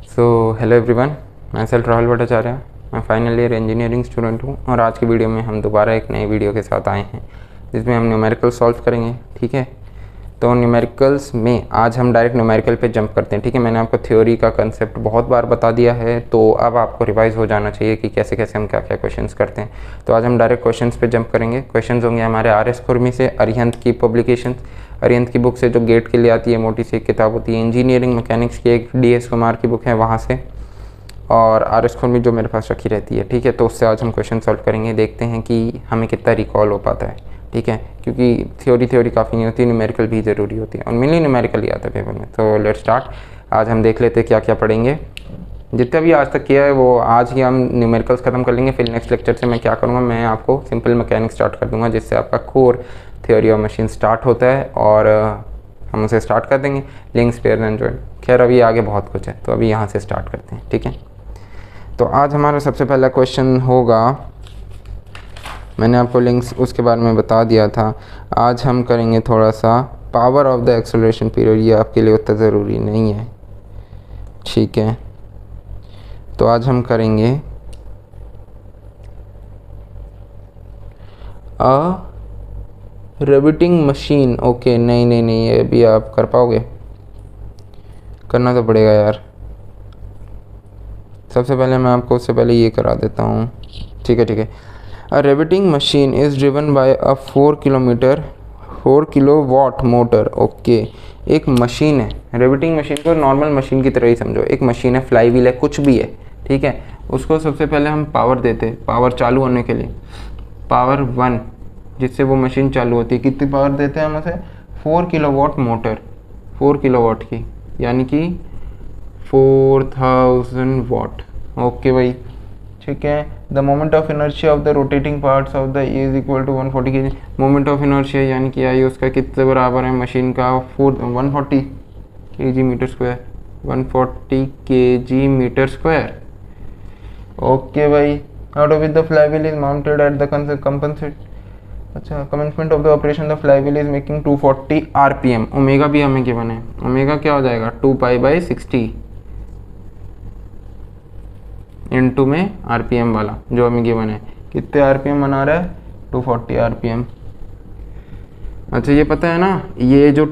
So hello everyone, मैं self Rahul Bhattacharya. मैं final year engineering student हूँ और आज की वीडियो में हम दोबारा एक नई वीडियो के साथ आए हैं जिसमें हम न्यूमेरिकल सॉल्व करेंगे। ठीक है, तो न्यूमेरिकल्स में आज हम डायरेक्ट न्यूमेरिकल पे जंप करते हैं। ठीक है, मैंने आपको थ्योरी का कंसेप्ट बहुत बार बता दिया है, तो अब आपको रिवाइज हो जाना चाहिए कि कैसे कैसे हम क्या क्या क्वेश्चंस करते हैं। तो आज हम डायरेक्ट क्वेश्चंस पे जंप करेंगे। क्वेश्चंस होंगे हमारे RS खुरमी से, अरिहंत की पब्लिकेशन, अरिहंत की बुक से जो गेट के लिए आती है, मोटी सी एक किताब होती है। इंजीनियरिंग मैकेनिक्स की एक DS कुमार की बुक है वहाँ से, और RS खुरमी जो मेरे पास रखी रहती है। ठीक है, तो उससे आज हम क्वेश्चन सॉल्व करेंगे, देखते हैं कि हमें कितना रिकॉल हो पाता है। ठीक है, क्योंकि थ्योरी काफ़ी नहीं होती, न्यूमेरिकल भी ज़रूरी होती है और मेनली न्यूमेरिकल ही आता है पेपर में। तो लेट्स स्टार्ट। आज हम देख लेते हैं क्या क्या पढ़ेंगे। जितना भी आज तक किया है वो आज ही हम न्यूमेरिकल्स ख़त्म कर लेंगे। फिर नेक्स्ट लेक्चर से मैं क्या करूँगा, मैं आपको सिंपल मैकेनिक्स स्टार्ट कर दूँगा, जिससे आपका core theory of machine start होता है और हम उसे स्टार्ट कर देंगे। लिंक्स पेयर एंड जॉइंट, खैर अभी आगे बहुत कुछ है, तो अभी यहाँ से स्टार्ट करते हैं। ठीक है, तो आज हमारा सबसे पहला क्वेश्चन होगा, मैंने आपको लिंक्स उसके बारे में बता दिया था। आज हम करेंगे थोड़ा सा power of the acceleration period, ये आपके लिए उतना ज़रूरी नहीं है। ठीक है, तो आज हम करेंगे रिवेटिंग मशीन। ओके, नहीं ये अभी आप कर पाओगे, करना तो पड़ेगा यार। सबसे पहले मैं आपको उससे पहले ये करा देता हूँ। ठीक है, a riveting machine is driven by a 4 kilowatt motor. Okay, एक मशीन है, रिवेटिंग मशीन को नॉर्मल मशीन की तरह ही समझो। एक मशीन है, फ्लाई व्हील है, कुछ भी है। ठीक है, उसको सबसे पहले हम पावर देते हैं, पावर चालू होने के लिए पावर 1, जिससे वो मशीन चालू होती है। कितनी पावर देते हैं हम उसे? 4 किलोवाट मोटर, 4 किलोवाट की, यानी कि 4000 वाट। ओके भाई, ठीक है। The moment of inertia of the rotating parts of the is equal to 140 kg। Moment of inertia यानी कि आई उसका कितने बराबर है मशीन का? 140 kg metre square, 140 kg metre square. Okay भाई, out of it the flywheel is mounted at the compensate. अच्छा, commencement of the operation the flywheel is making 240 RPM। Omega भी हमें गिवन है, ओमेगा क्या हो जाएगा? 2π/60 इनटू में RPM वाला जो हमें गिवन है। कितने RPM बना रहा है? 240 RPM। अच्छा, ये पता है ना, ये जो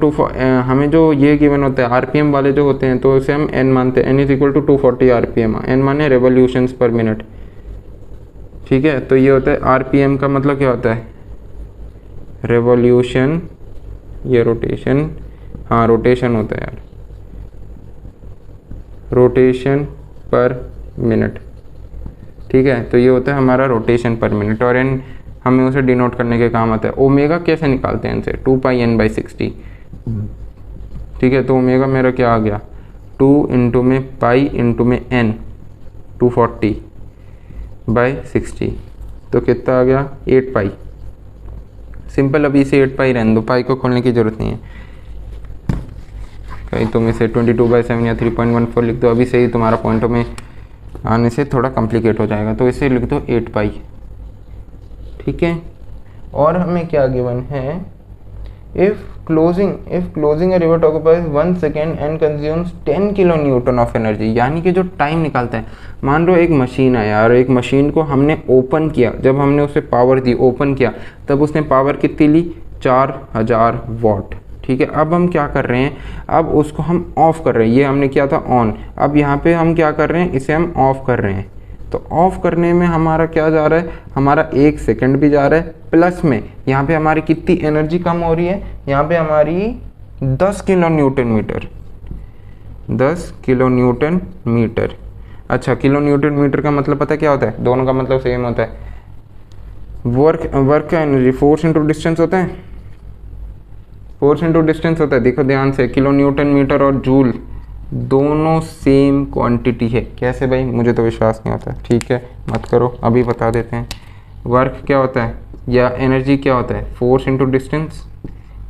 हमें जो ये गिवन होता है RPM वाले जो होते हैं, तो इसे हम n मानते हैं। n is equal to 240 RPM। n माने रेवोल्यूशंस पर मिनट। ठीक है, तो ये होता है RPM का मतलब क्या होता है? रेवोल्यूशन, ये रोटेशन, हाँ रोटेशन होता है यार, रोटेशन पर मिनट। ठीक है, तो ये होता है हमारा रोटेशन पर मिनट, और n हमें उसे डिनोट करने के काम आता है। ओमेगा कैसे निकालते हैं इनसे? 2πn/60। ठीक है, तो ओमेगा मेरा क्या आ गया? 2 इंटू में पाई इंटू में n, 240/60, तो कितना आ गया? 8π। सिंपल, अभी इसे 8π रहने दो, पाई को खोलने की जरूरत नहीं है। कहीं तुम इसे 22/7 या 3.14 लिख दो, अभी से ही तुम्हारा पॉइंटों में आने से थोड़ा कॉम्प्लिकेट हो जाएगा, तो इसे लिख दो 8π। ठीक है, और हमें क्या गिवन है? If closing a rivet occupies 1 second and consumes 10 kilo Newton of energy, यानी कि जो टाइम निकालता है। मान लो एक मशीन है यार, एक मशीन को हमने ओपन किया, जब हमने उसे पावर दी, ओपन किया, तब उसने पावर कितनी ली? 4000 वाट। ठीक है, अब हम क्या कर रहे हैं? अब उसको हम ऑफ कर रहे हैं। ये हमने किया था ऑन, अब यहाँ पे हम क्या कर रहे हैं? इसे हम ऑफ कर रहे हैं। तो ऑफ करने में हमारा क्या जा रहा है? हमारा 1 सेकंड भी जा रहा है, प्लस में यहाँ पे हमारी कितनी एनर्जी कम हो रही है? यहाँ पे हमारी 10 kilo newton metre, 10 kilo newton metre. अच्छा, किलो न्यूटन मीटर का मतलब पता है क्या होता है? दोनों का मतलब सेम होता है। वर्क का एनर्जी फोर्स इंटू डिस्टेंस होता है, फोर्स इंटू डिस्टेंस होता है। देखो ध्यान से, किलो न्यूटन मीटर और जूल दोनों सेम क्वांटिटी है। कैसे भाई? मुझे तो विश्वास नहीं होता। ठीक है, मत करो, अभी बता देते हैं। वर्क क्या होता है या एनर्जी क्या होता है? Force into distance.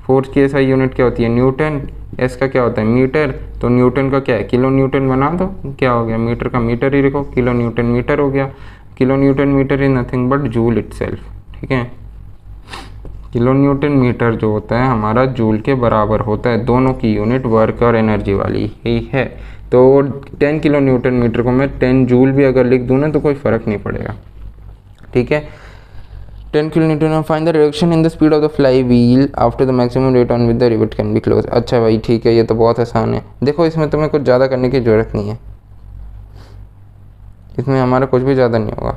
फोर्स की ऐसा यूनिट क्या होती है? न्यूटन। एस का क्या होता है? मीटर। तो न्यूटन का क्या है? किलो न्यूटन बना दो, क्या हो गया? मीटर का मीटर ही लिखो, किलो न्यूटन मीटर हो गया। Kilo newton metre is nothing but joule itself. ठीक है, किलो न्यूटन मीटर जो होता है हमारा जूल के बराबर होता है। दोनों की यूनिट वर्क और एनर्जी वाली ही है। तो 10 किलो न्यूटन मीटर को मैं 10 जूल भी अगर लिख दूँ ना तो कोई फ़र्क नहीं पड़ेगा, ठीक है। 10 kilo Newton. Find the reduction in the speed of the fly wheel after the maximum rate on with the rivet can be close. अच्छा भाई ठीक है, ये तो बहुत आसान है। देखो इसमें तुम्हें कुछ ज़्यादा करने की ज़रूरत नहीं है, इसमें हमारा कुछ भी ज़्यादा नहीं होगा,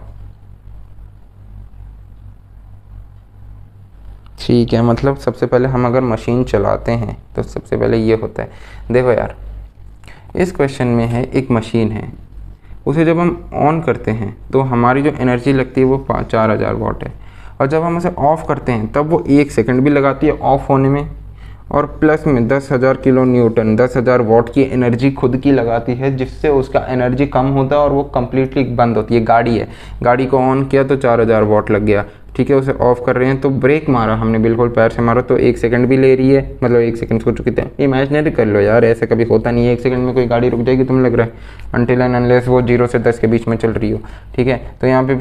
ठीक है। मतलब सबसे पहले हम अगर मशीन चलाते हैं तो सबसे पहले ये होता है। देखो यार, इस क्वेश्चन में है एक मशीन है, उसे जब हम ऑन करते हैं तो हमारी जो एनर्जी लगती है वो 4000 वाट है, और जब हम उसे ऑफ़ करते हैं तब वो 1 सेकंड भी लगाती है ऑफ़ होने में, और प्लस में 10,000 किलो न्यूटन 10,000 वाट की एनर्जी खुद की लगाती है, जिससे उसका एनर्जी कम होता है और वो कम्प्लीटली बंद होती है। गाड़ी है, गाड़ी को ऑन किया तो 4000 वाट लग गया, ठीक है। उसे ऑफ़ कर रहे हैं तो ब्रेक मारा हमने, बिल्कुल पैर से मारा तो 1 सेकंड भी ले रही है, मतलब 1 सेकंड सोचो कितने, इमेजिनरी कर लो यार, ऐसे कभी होता नहीं है 1 सेकंड में कोई गाड़ी रुक जाएगी तुम्हें लग रहा है, अनटिल एंड अनलेस वो 0 से 10 के बीच में चल रही हो, ठीक है। तो यहाँ पे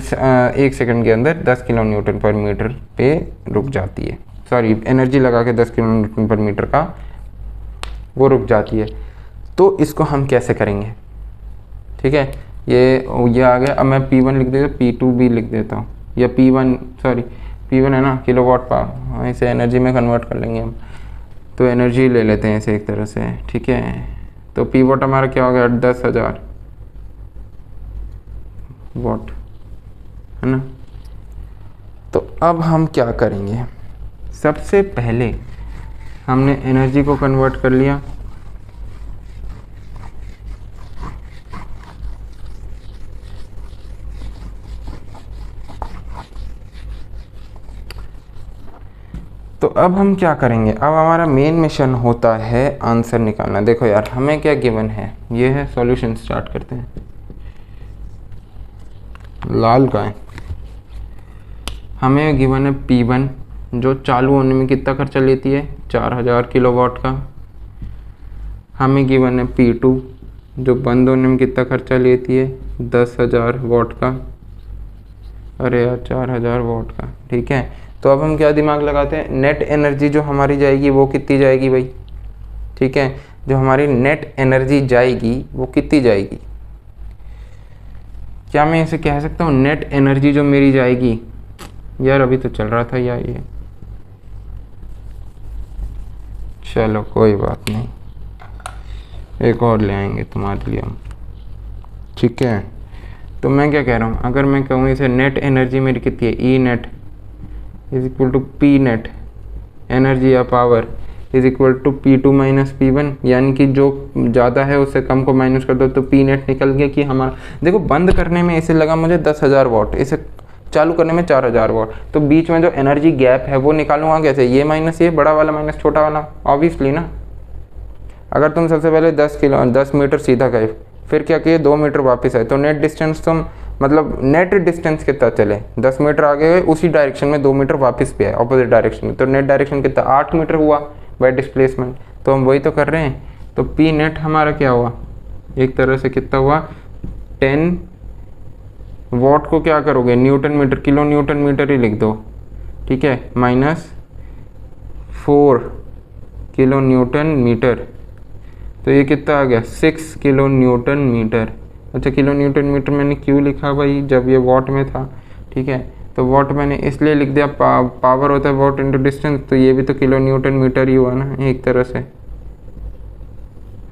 1 सेकंड के अंदर 10 किलो न्यूटन पर मीटर पे रुक जाती है, सॉरी एनर्जी लगा के 10 किलो न्यूटन पर मीटर का वो रुक जाती है। तो इसको हम कैसे करेंगे, ठीक है। ये आ गया। अब मैं P1 लिख देता हूँ, P2 भी लिख देता हूँ, या P1 है ना, किलोवाट पावर, इसे एनर्जी में कन्वर्ट कर लेंगे हम, तो एनर्जी ले लेते हैं इसे एक तरह से, ठीक है। तो P वाट हमारा क्या हो गया, 10,000 वाट, है ना। तो अब हम क्या करेंगे, सबसे पहले हमने एनर्जी को कन्वर्ट कर लिया, तो अब हम क्या करेंगे, अब हमारा मेन मिशन होता है आंसर निकालना। देखो यार हमें क्या गिवन है, ये है सॉल्यूशन, स्टार्ट करते हैं। लाल का है, हमें गिवन है P1 जो चालू होने में कितना खर्चा लेती है, 4000 किलोवाट का। हमें गिवन है P2 जो बंद होने में कितना खर्चा लेती है, 10,000 वाट का, अरे यार 4000 वाट का, ठीक है। तो अब हम क्या दिमाग लगाते हैं, नेट एनर्जी जो हमारी जाएगी वो कितनी जाएगी भाई, ठीक है। जो हमारी नेट एनर्जी जाएगी वो कितनी जाएगी, क्या मैं इसे कह सकता हूँ नेट एनर्जी जो मेरी जाएगी, यार अभी तो चल रहा था यार ये, चलो कोई बात नहीं, एक और ले आएंगे तुम्हारे लिए हम, ठीक है। तो मैं क्या कह रहा हूँ, अगर मैं कहूँ इसे नेट एनर्जी मेरी कितनी है, E net is equal to P net, energy या power is equal to P2 minus P1, यानी कि जो ज़्यादा है उससे कम को माइनस कर दो तो पी नेट निकल गया कि हमारा, देखो बंद करने में इसे लगा मुझे 10,000 वाट, इसे चालू करने में 4000 वाट, तो बीच में जो एनर्जी गैप है वो निकालूंगा कैसे, ये माइनस ये, बड़ा वाला माइनस छोटा वाला, ऑब्वियसली ना। अगर तुम सबसे पहले 10 मीटर सीधा गए, फिर क्या किए 2 मीटर वापस आए, तो नेट डिस्टेंस तुम, मतलब नेट डिस्टेंस कितना चले, 10 मीटर आगे गए उसी डायरेक्शन में 2 मीटर वापस भी आए ऑपोजिट डायरेक्शन में, तो नेट डायरेक्शन कितना 8 मीटर हुआ बाय डिस्प्लेसमेंट। तो हम वही तो कर रहे हैं, तो पी नेट हमारा क्या हुआ, एक तरह से कितना हुआ, 10 वाट को क्या करोगे newton metre, kilo newton metre ही लिख दो, ठीक है, माइनस 4 किलो न्यूटन मीटर, तो ये कितना आ गया 6 किलो न्यूटन मीटर। अच्छा किलो न्यूटन मीटर मैंने क्यों लिखा भाई, जब ये वाट में था, ठीक है। तो वाट मैंने इसलिए लिख दिया, पावर होता है वाट इंटू डिस्टेंस, तो ये भी तो किलो न्यूटन मीटर ही हुआ ना एक तरह से।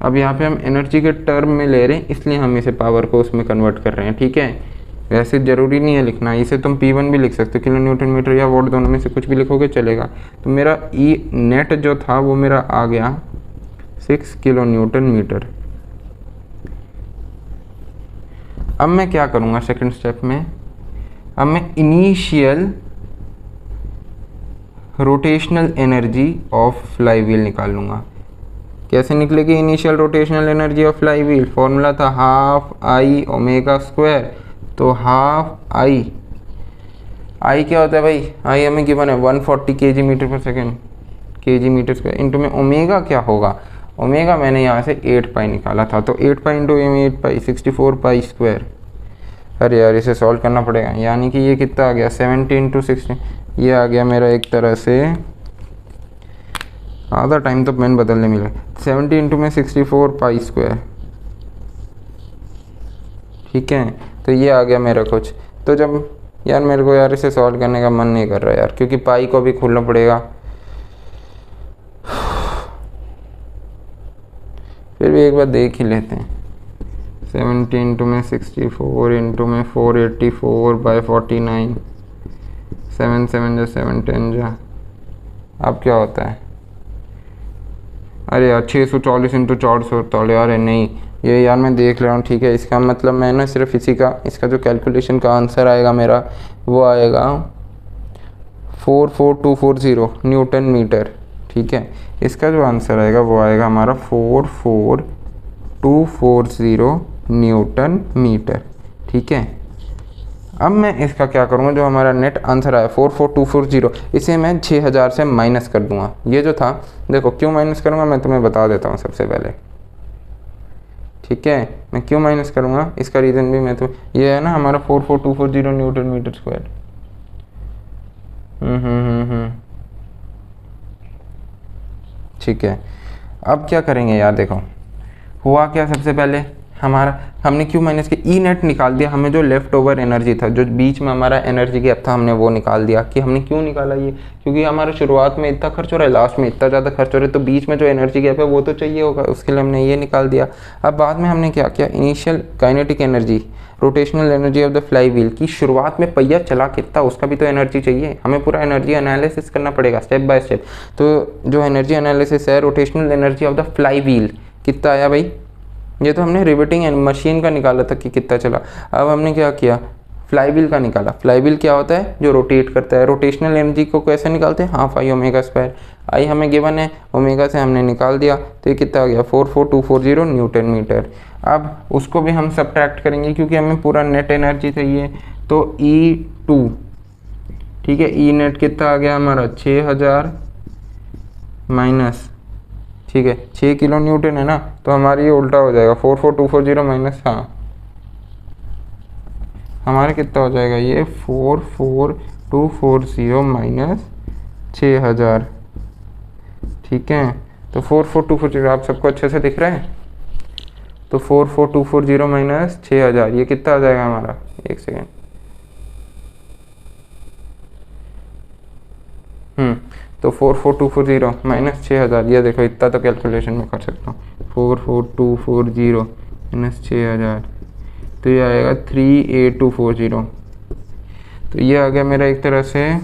अब यहाँ पे हम एनर्जी के टर्म में ले रहे हैं, इसलिए हम इसे पावर को उसमें कन्वर्ट कर रहे हैं, ठीक है। वैसे ज़रूरी नहीं है लिखना, इसे तुम P1 भी लिख सकते हो, किलो न्यूटन मीटर या वाट दोनों में से कुछ भी लिखोगे चलेगा। तो मेरा ई नेट जो था वो मेरा आ गया 6 किलो न्यूटन मीटर। अब मैं क्या करूँगा सेकंड स्टेप में, अब मैं initial rotational energy of fly wheel निकाल लूँगा। कैसे निकलेगी initial rotational energy of fly wheel, formula था हाफ आई ओमेगा स्क्वायर, तो हाफ आई क्या होता है भाई, आई हमें गिवन है 140 kg metre per second, kg metre square, into में ओमेगा क्या होगा, ओमेगा मैंने यहाँ से 8 पाई निकाला था, तो 8 पाई इंटू 8 पाई 64 पाई स्क्वायर। अरे यार इसे सॉल्व करना पड़ेगा, यानी कि ये कितना आ गया 70 इंटू 60, ये आ गया मेरा एक तरह से, आधा टाइम तो पेन बदलने मिला, 70 इंटू में 64 पाई स्क्वायर, ठीक है, तो ये आ गया मेरा कुछ। तो जब यार मेरे को यार इसे सॉल्व करने का मन नहीं कर रहा यार, क्योंकि पाई को भी खोलना पड़ेगा। फिर भी एक बार देख ही लेते हैं। 70 इंटू में 64 इंटू में 484/49, 7 7 जा 7 10 जा, अब क्या होता है? अरे यार 640 इंटू 448, यार नहीं, ये यार मैं देख ले रहा हूँ। ठीक है, इसका मतलब मैं ना सिर्फ इसी का, इसका जो कैलकुलेशन का आंसर आएगा मेरा वो आएगा 44240 न्यूटन मीटर। ठीक है, इसका जो आंसर आएगा वो आएगा हमारा 44240 न्यूटन मीटर। ठीक है, अब मैं इसका क्या करूँगा, जो हमारा नेट आंसर आया 44240, इसे मैं 6000 से माइनस कर दूंगा। ये जो था, देखो क्यों माइनस करूँगा मैं तुम्हें बता देता हूँ सबसे पहले। ठीक है, मैं क्यों माइनस करूँगा इसका रीज़न भी मैं तो, ये है ना हमारा 44240 न्यूटन मीटर स्क्वायर। ठीक है, अब क्या करेंगे यार, देखो हुआ क्या, सबसे पहले हमने क्यों माइनस किया, ई नेट निकाल दिया। हमें जो लेफ्ट ओवर एनर्जी था, जो बीच में हमारा एनर्जी गैप था, हमने वो निकाल दिया। कि हमने क्यों निकाला ये, क्योंकि हमारा शुरुआत में इतना खर्च हो रहा है, लास्ट में इतना ज़्यादा खर्च हो रहा है, तो बीच में जो एनर्जी गैप है वो तो चाहिए होगा, उसके लिए हमने ये निकाल दिया। अब बाद में हमने क्या किया, initial kinetic energy, rotational energy of the fly wheel की, शुरुआत में पहिया चला कितना, उसका भी तो एनर्जी चाहिए। हमें पूरा एनर्जी एनालिसिस करना पड़ेगा स्टेप बाय स्टेप। तो जो एनर्जी एनालिसिस है, rotational energy of the fly wheel कितना आया भाई, ये तो हमने रिवेटिंग मशीन का निकाला था कि कितना चला। अब हमने क्या किया, फ्लाई व्हील का निकाला। फ्लाई व्हील क्या होता है, जो रोटेट करता है। रोटेशनल एनर्जी को कैसे निकालते हैं, हाफ आई ओमेगा स्क्वायर। आई हमें गिवन है, ओमेगा से हमने निकाल दिया, तो ये कितना आ गया 44240 न्यूटन मीटर। अब उसको भी हम सब्ट्रैक्ट करेंगे क्योंकि हमें पूरा नेट एनर्जी चाहिए। तो E2, ठीक है, ई नेट कितना आ गया हमारा 6000 माइनस, ठीक है 6 किलो न्यूटन है ना, तो हमारी ये उल्टा हो जाएगा 44240 माइनस, हाँ हमारा कितना हो जाएगा ये 44240 माइनस 6000। ठीक है, तो 44240 आप सबको अच्छे से दिख रहा है, तो 44240 माइनस 6000, ये कितना आ जाएगा हमारा, एक सेकेंड, तो 44240 माइनस 6000, ये देखो इतना तो कैलकुलेशन में कर सकता हूँ। 44240 माइनस 6000, तो ये आएगा 38240। तो ये आ गया मेरा एक तरह से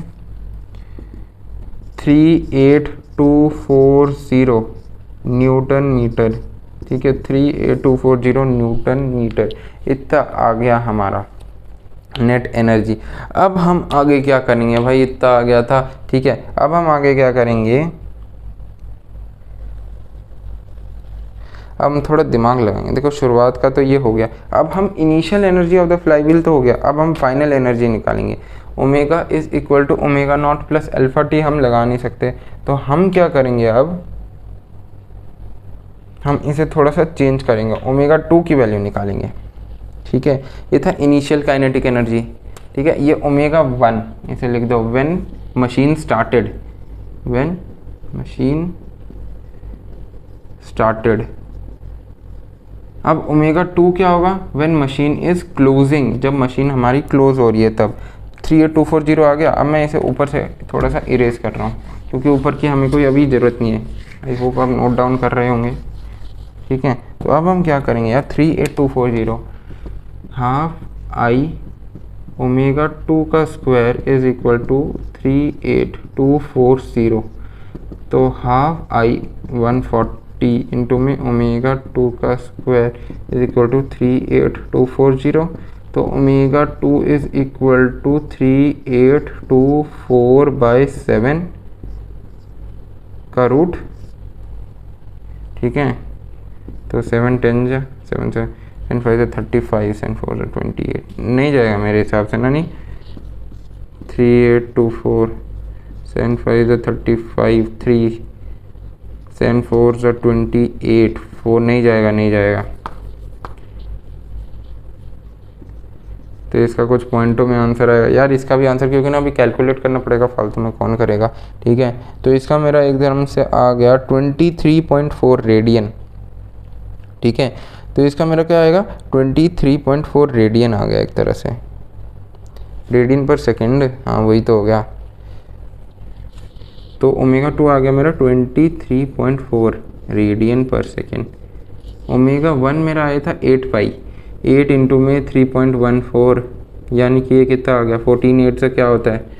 38240 न्यूटन मीटर। ठीक है, 38240 न्यूटन मीटर, इतना आ गया हमारा नेट एनर्जी। अब हम आगे क्या करेंगे भाई, इतना आ गया था। ठीक है, अब हम आगे क्या करेंगे, अब हम थोड़ा दिमाग लगाएंगे। देखो शुरुआत का तो ये हो गया, अब हम initial energy of the flywheel तो हो गया, अब हम फाइनल एनर्जी निकालेंगे। Omega is equal to omega naught plus alpha t हम लगा नहीं सकते, तो हम क्या करेंगे, अब हम इसे थोड़ा सा चेंज करेंगे, ओमेगा 2 की वैल्यू निकालेंगे। ठीक है, ये था इनिशियल काइनेटिक एनर्जी। ठीक है, ये ओमेगा 1 इसे लिख दो, when machine started, when machine started. अब ओमेगा 2 क्या होगा, व्हेन मशीन इज क्लोजिंग, जब मशीन हमारी क्लोज हो रही है तब। 38240 आ गया। अब मैं इसे ऊपर से थोड़ा सा इरेज कर रहा हूँ क्योंकि ऊपर की हमें कोई अभी ज़रूरत नहीं है। आई होप आप नोट डाउन कर रहे होंगे। ठीक है, तो अब हम क्या करेंगे यार, 38240 हाफ आई ओमेगा 2 का स्क्वायर इज इक्वल टू 38240, तो हाफ आई 140 इंटू में ओमेगा 2 का स्क्वायर इज इक्वल टू 38240, तो ओमेगा 2 इज इक्वल टू 3824/7 का रूट। ठीक है, तो 7 10 जा 7 से 7 5 से 35, 7 4 से 28, नहीं जाएगा मेरे हिसाब से ना, नहीं 3824, 7 5 से 35, 3 7 4 से 28, 4 नहीं जाएगा, नहीं जाएगा। तो इसका कुछ पॉइंटों में आंसर आएगा यार, इसका भी आंसर, क्योंकि ना अभी कैलकुलेट करना पड़ेगा, फालतू में कौन करेगा। ठीक है, तो इसका मेरा एकदम से आ गया 23.4 रेडियन। ठीक है, तो इसका मेरा क्या आएगा 23.4 रेडियन आ गया एक तरह से, रेडियन पर सेकेंड, हाँ वही तो हो गया। तो ओमेगा 2 आ गया मेरा 23.4 रेडियन पर सेकेंड। ओमेगा 1 मेरा आया था 8 पाई, 8 इंटू में 3.14, यानी कि ये कितना आ गया 14, 8 से क्या होता है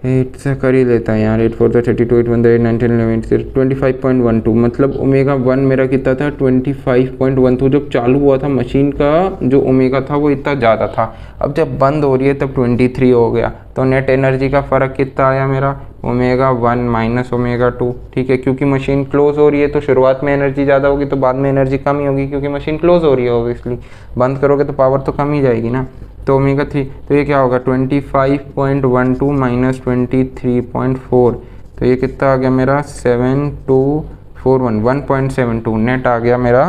8 से कर ही लेता है यार, 8 4 32, 8 1 8 9 10 11 25.12, मतलब ओमेगा 1 मेरा कितना था 25.12। जब चालू हुआ था मशीन का जो ओमेगा था वो इतना ज़्यादा था, अब जब बंद हो रही है तब 23 हो गया। तो नेट एनर्जी का फ़र्क कितना आया मेरा ओमेगा 1 माइनस ओमेगा 2, ठीक है, क्योंकि मशीन क्लोज हो रही है तो शुरुआत में एनर्जी ज़्यादा होगी तो बाद में एनर्जी कम ही होगी, क्योंकि मशीन क्लोज हो रही है ऑब्वियसली, बंद करोगे तो पावर तो कम ही जाएगी ना। तो ओमेगा 3, तो ये क्या होगा 25.12 माइनस 23.4, तो ये कितना आ गया मेरा 7241, 1.72, नेट आ गया मेरा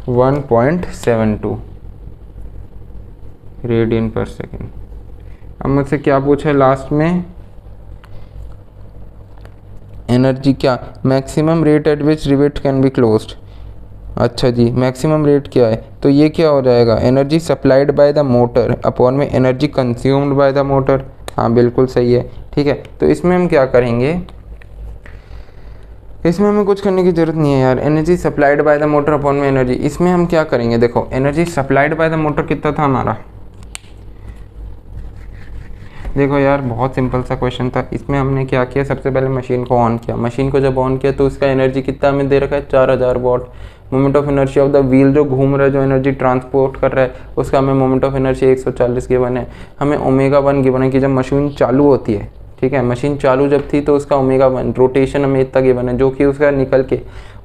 1.72 रेडियन पर सेकेंड। अब मुझसे क्या पूछा है लास्ट में, एनर्जी क्या, maximum rate at which rivet can be closed. अच्छा जी, मैक्सिमम रेट क्या है, तो ये क्या हो जाएगा energy supplied by the motor upon में energy consumed by the motor. हाँ बिल्कुल सही है, ठीक है। तो इसमें हम क्या करेंगे, इसमें हमें कुछ करने की ज़रूरत नहीं है यार, energy supplied by the motor upon में एनर्जी, इसमें हम क्या करेंगे, देखो energy supplied by the motor कितना था हमारा, देखो यार बहुत सिंपल सा क्वेश्चन था। इसमें हमने क्या किया, सबसे पहले मशीन को ऑन किया, मशीन को जब ऑन किया तो उसका एनर्जी कितना हमें दे रखा है 4000 what. Moment of energy of the wheel जो घूम रहा है, जो एनर्जी ट्रांसपोर्ट कर रहा है, उसका हमें मोमेंट ऑफ एनर्जी 140 गिवन है। हमें ओमेगा 1 गिवन है कि जब मशीन चालू होती है, ठीक है, मशीन चालू जब थी तो उसका ओमेगा 1 रोटेशन हमें इतना गिवन है, जो कि उसका निकल के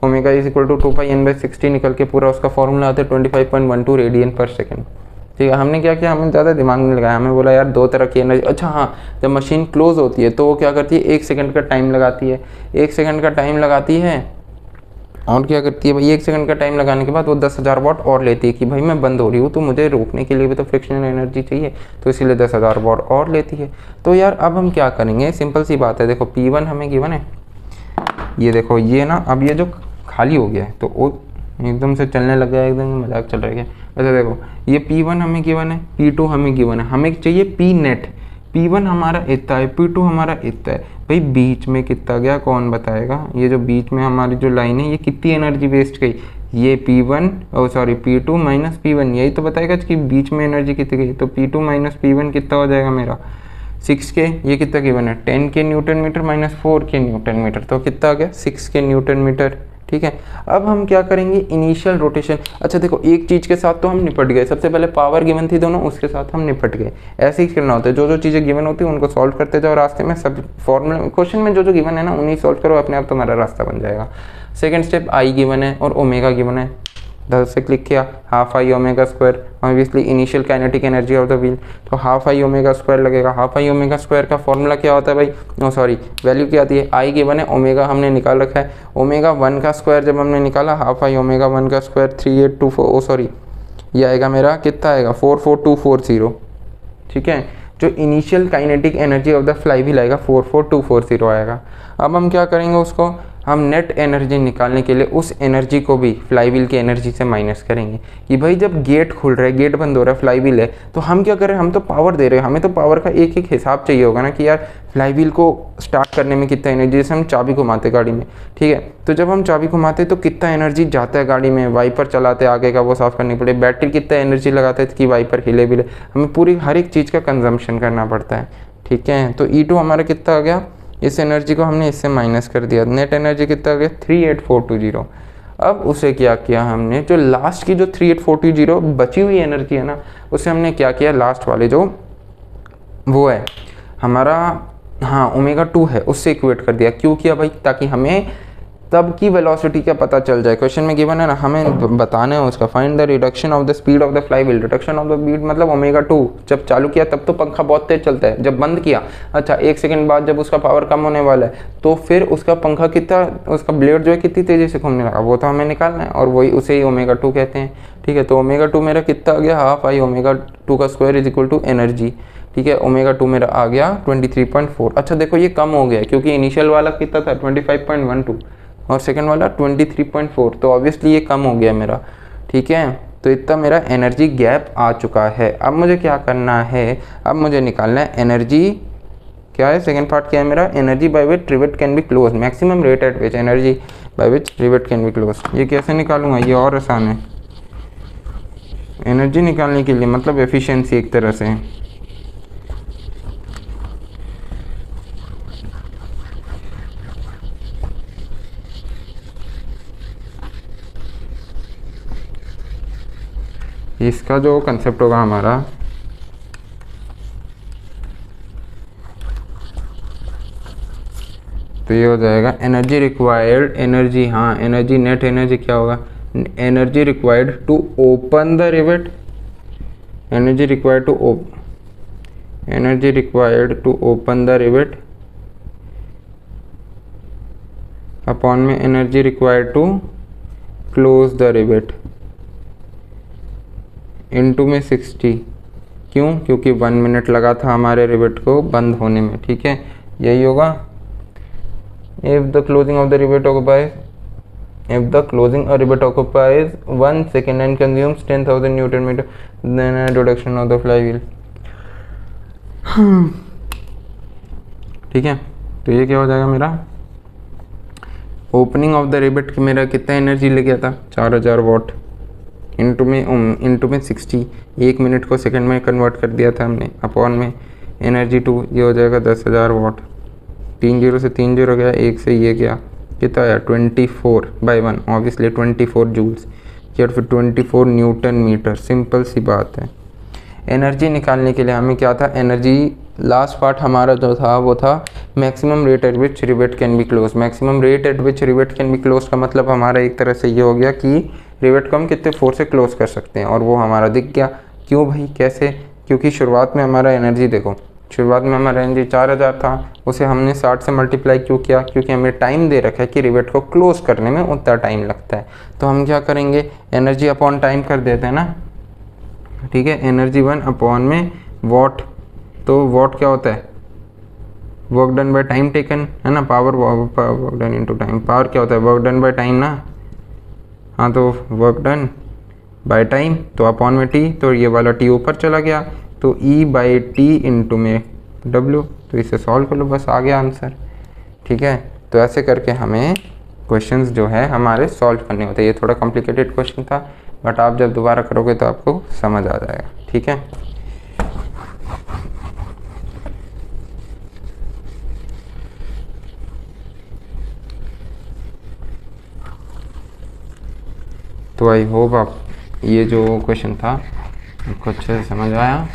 omega is equal to 2πn/60 निकल के पूरा उसका फॉर्मूला आता है 25.12 रेडियन पर सेकेंड। ठीक है, हमने क्या किया, हमें ज़्यादा दिमाग नहीं लगाया, हमें बोला यार दो तरह की एनर्जी। अच्छा हाँ, जब मशीन क्लोज होती है तो वो क्या करती है 1 सेकंड का टाइम लगाती है, 1 सेकंड का टाइम लगाती है और क्या करती है भाई 1 सेकंड का टाइम लगाने के बाद वो 10,000 वाट और लेती है कि भाई मैं बंद हो रही हूँ तो मुझे रोकने के लिए भी तो फ्रिक्शनल एनर्जी चाहिए, तो इसीलिए 10,000 वाट और लेती है। तो यार अब हम क्या करेंगे, सिंपल सी बात है, देखो P1 हमें गिवन है, ये देखो ये ना, अब ये जो खाली हो गया है तो वो एकदम से चलने लग गया, एकदम मजाक चल रहा है। अच्छा देखो ये P1 हमें गिवन है, P2 हमें गिवन है, हमें चाहिए P नेट। P1 हमारा इतना है, P2 हमारा इतना है, भाई बीच में कितना गया कौन बताएगा, ये जो बीच में हमारी जो लाइन है ये कितनी एनर्जी वेस्ट गई, ये P1 P2 माइनस P1, यही तो बताएगा कि बीच में एनर्जी कितनी गई। तो P2 माइनस P1 कितना हो जाएगा मेरा 6 के, ये कितना गिवन है 10 के न्यूटन मीटर माइनस 4 के न्यूटन मीटर, तो कितना आ गया 6 के न्यूटन मीटर। ठीक है, अब हम क्या करेंगे इनिशियल रोटेशन। अच्छा देखो एक चीज़ के साथ तो हम निपट गए, सबसे पहले पावर गिवन थी दोनों, उसके साथ हम निपट गए। ऐसे ही करना होता है, जो जो चीज़ें गिवन होती है उनको सॉल्व करते जाओ रास्ते में, सब फॉर्मूला क्वेश्चन में जो जो गिवन है ना उन्हीं सॉल्व करो, अपने आप तुम्हारा रास्ता बन जाएगा। सेकेंड स्टेप आई गिवन है और ओमेगा गिवन है, 10 से क्लिक किया, half I omega square, obviously initial kinetic energy of the wheel, तो हाफ आई ओमेगा स्क्वायर लगेगा। हाफ आई ओमेगा स्क्वायर का फॉर्मूला क्या होता है भाई, वैल्यू क्या आती है, आई गिवन है, ओमेगा हमने निकाल रखा है, ओमेगा 1 का स्क्वायर जब हमने निकाला, हाफ आई ओमेगा 1 का स्क्वायर 3824, ये आएगा मेरा कितना आएगा 44240। ठीक है, जो initial kinetic energy of the fly wheel आएगा 44240 आएगा। अब हम क्या करेंगे, उसको हम नेट एनर्जी निकालने के लिए उस एनर्जी को भी फ्लाई व्हील की एनर्जी से माइनस करेंगे कि भाई जब गेट खुल रहा है, गेट बंद हो रहा है, फ्लाई व्हील है, तो हम क्या कर रहे हैं, हम तो पावर दे रहे हैं, हमें तो पावर का एक एक हिसाब चाहिए होगा ना कि यार फ्लाई व्हील को स्टार्ट करने में कितना एनर्जी, जैसे हम चाबी घुमाते गाड़ी में, ठीक है, तो जब हम चाबी घुमाते तो कितना एनर्जी जाता है गाड़ी में, वाइपर चलाते आगे का वो साफ़ करनी पड़े, बैटरी कितना एनर्जी लगाते हैं कि वाइपर हिले बिले, हमें पूरी हर एक चीज़ का कंजम्पशन करना पड़ता है। ठीक है, तो E2 हमारा कितना आ गया, इस एनर्जी को हमने इससे माइनस कर दिया, नेट एनर्जी कितना आ गया 38420। अब उसे क्या किया हमने, जो लास्ट की जो 38420 बची हुई एनर्जी है ना, उसे हमने क्या किया, लास्ट वाले जो वो है हमारा हाँ ओमेगा 2 है, उससे इक्वेट कर दिया। क्यों किया भाई, ताकि हमें तब की वेलोसिटी का पता चल जाए। क्वेश्चन में गिवन है ना, हमें बताना है उसका, find the reduction of the speed of the fly wheel. Reduction of the speed मतलब ओमेगा 2, जब चालू किया तब तो पंखा बहुत तेज चलता है, जब बंद किया, अच्छा 1 सेकंड बाद जब उसका पावर कम होने वाला है तो फिर उसका पंखा कितना, उसका ब्लेड जो है कितनी तेज़ी से घूमने लगा, वो तो हमें निकालना है, और वही उसे ही ओमेगा 2 कहते हैं। ठीक है, तो ओमेगा 2 मेरा कितना आ गया, हाफ आई ओमेगा 2 का square is equal to energy. ठीक है, ओमेगा 2 मेरा आ गया 23.4। अच्छा देखो ये कम हो गया क्योंकि इनिशियल वाला कितना था 25.12, और सेकंड वाला 23.4, तो ऑब्वियसली ये कम हो गया मेरा, ठीक है। तो इतना मेरा एनर्जी गैप आ चुका है। अब मुझे क्या करना है, अब मुझे निकालना है एनर्जी, क्या है सेकंड पार्ट क्या है मेरा, energy by which rivet can be close, maximum rate at which energy by which rivet can be close. ये कैसे निकालूंगा, ये और आसान है। एनर्जी निकालने के लिए मतलब एफिशिएंसी एक तरह से, इसका जो कंसेप्ट होगा हमारा, तो ये हो जाएगा एनर्जी रिक्वायर्ड, एनर्जी, हाँ एनर्जी, नेट एनर्जी क्या होगा, energy required to open the rivet, energy required to energy required to open the rivet upon में energy required to close the rivet into में 60। क्यों, क्योंकि 1 मिनट लगा था हमारे रिवेट को बंद होने में, ठीक है, यही होगा। If the closing of the rivet occupies, if the closing a rivet occupies 1 second and consumes 10,000 Newton meter, then a reduction of the flywheel। ठीक है, तो ये क्या हो जाएगा मेरा, ओपनिंग ऑफ द रिवेट मेरा कितना एनर्जी ले गया था, 4000 वाट, इंटू में 60, 1 मिनट को सेकंड में कन्वर्ट कर दिया था हमने, अपॉन में एनर्जी 2, ये हो जाएगा 10,000 वाट। 3 0 से 3 0 गया, 1 से ये गया, कितना आया 24/1, ऑब्वियसली 24 जूल्स, या फिर 24 न्यूटन मीटर, सिंपल सी बात है। एनर्जी निकालने के लिए हमें क्या था, एनर्जी लास्ट पार्ट हमारा जो था वो था maximum rate at which rivet can be close. Maximum rate at which rivet can be close का मतलब हमारा एक तरह से ये हो गया कि रिवेट को हम कितने फोर्स से क्लोज कर सकते हैं, और वो हमारा दिख गया। क्यों भाई, कैसे, क्योंकि शुरुआत में हमारा एनर्जी देखो, शुरुआत में हमारा एनर्जी 4000 था, उसे हमने 60 से मल्टीप्लाई क्यों किया, क्योंकि हमें टाइम दे रखा है कि रिवेट को क्लोज करने में उतना टाइम लगता है। तो हम क्या करेंगे, एनर्जी अपॉन टाइम कर देते हैं ना, ठीक है, एनर्जी 1 अपॉन में वॉट, तो वॉट क्या होता है, work done by time taken, है ना, power work done into time, power क्या होता है, वर्क डन बाय टाइम ना, हाँ, तो वर्क डन बाय टाइम, तो अपॉन में टी, तो ये वाला टी ऊपर चला गया, तो E/T इंटू में W, तो इसे सॉल्व कर लो, बस आ गया आंसर, ठीक है। तो ऐसे करके हमें क्वेश्चंस जो है हमारे सॉल्व करने होते हैं। ये थोड़ा कॉम्प्लिकेटेड क्वेश्चन था, बट आप जब दोबारा करोगे तो आपको समझ आ जाएगा, ठीक है। तो आई होप आप ये जो क्वेश्चन था आपको अच्छे से समझ आया।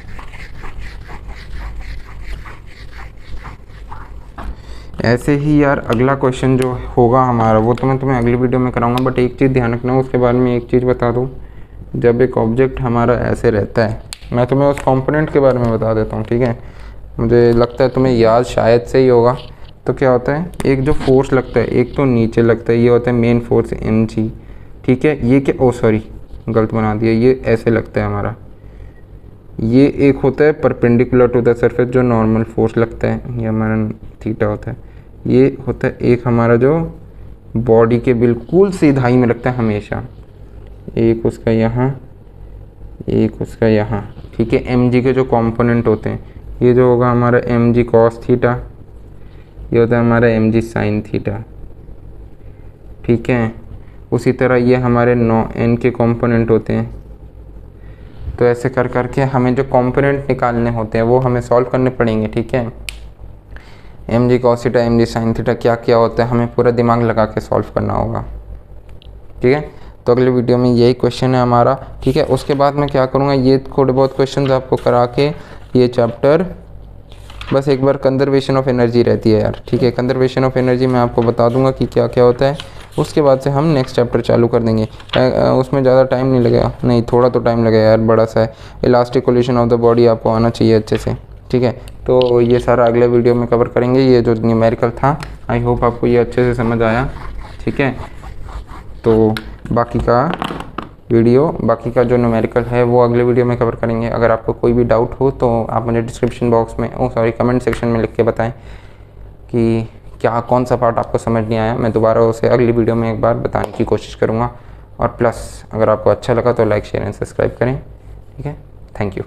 ऐसे ही यार अगला क्वेश्चन जो होगा हमारा वो तो मैं तुम्हें अगली वीडियो में कराऊंगा, बट एक चीज़ ध्यान रखना, उसके बारे में एक चीज़ बता दूं, जब एक ऑब्जेक्ट हमारा ऐसे रहता है, मैं तुम्हें उस कंपोनेंट के बारे में बता देता हूँ, ठीक है। मुझे लगता है तुम्हें याद शायद से ही होगा। तो क्या होता है, एक जो फोर्स लगता है, एक तो नीचे लगता है, ये होता है मेन फोर्स mg, ठीक है। ये क्या, ओ सॉरी गलत बना दिया, ये ऐसे लगता है हमारा, ये एक होता है परपेंडिकुलर टू द सरफेस जो नॉर्मल फोर्स लगता है, ये हमारा थीटा होता है। ये होता है एक हमारा जो बॉडी के बिल्कुल सीधाई में लगता है हमेशा, एक उसका यहाँ, एक उसका यहाँ, ठीक है। mg के जो कंपोनेंट होते हैं, ये जो होगा हमारा mg cos थीटा, ये होता है हमारा mg sin थीटा, ठीक है। उसी तरह ये हमारे n के कंपोनेंट होते हैं। तो ऐसे कर करके हमें जो कंपोनेंट निकालने होते हैं वो हमें सॉल्व करने पड़ेंगे, ठीक है। mg cos theta, mg sin theta क्या क्या होता है, हमें पूरा दिमाग लगा के सॉल्व करना होगा, ठीक है। तो अगले वीडियो में यही क्वेश्चन है हमारा, ठीक है। उसके बाद मैं क्या करूँगा, ये थोड़े बहुत क्वेश्चन आपको करा के ये चैप्टर, बस एक बार कंजर्वेशन ऑफ एनर्जी रहती है यार, ठीक है। कंजर्वेशन ऑफ एनर्जी मैं आपको बता दूंगा कि क्या क्या होता है, उसके बाद से हम नेक्स्ट चैप्टर चालू कर देंगे। उसमें ज़्यादा टाइम नहीं लगेगा, नहीं थोड़ा तो टाइम लगेगा यार, बड़ा सा है। Elastic collision of the body आपको आना चाहिए अच्छे से, ठीक है। तो ये सारा अगले वीडियो में कवर करेंगे। ये जो न्यूमेरिकल था, आई होप आपको ये अच्छे से समझ आया, ठीक है। तो बाकी का जो न्यूमेरिकल है वो अगले वीडियो में कवर करेंगे। अगर आपको कोई भी डाउट हो तो आप मुझे डिस्क्रिप्शन बॉक्स में, कमेंट सेक्शन में लिख के बताएं कि क्या कौन सा पार्ट आपको समझ नहीं आया, मैं दोबारा उसे अगली वीडियो में एक बार बताने की कोशिश करूँगा। और प्लस अगर आपको अच्छा लगा तो लाइक शेयर एंड सब्सक्राइब करें। ठीक है, थैंक यू।